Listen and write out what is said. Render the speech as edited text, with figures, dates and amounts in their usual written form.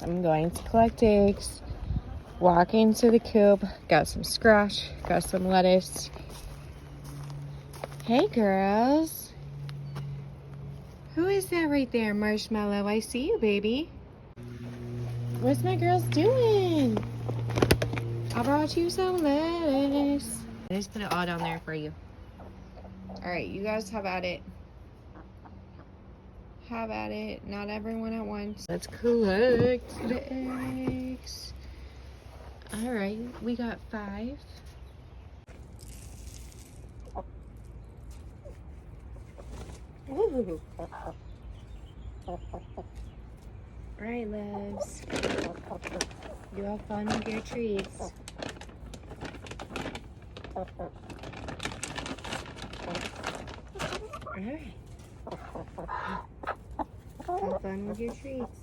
I'm going to collect eggs. Walking to the coop. Got some squash. Got some lettuce. Hey, girls. Who is that right there, Marshmallow? I see you, baby. What's my girls doing? I brought you some lettuce. I just put it all down there for you. Alright, you guys have at it. Have at it. Not everyone at once. Let's collect the eggs. Alright, we got 5. Ooh. Alright, loves. You have fun with your treats. Alright. Have fun with your treats.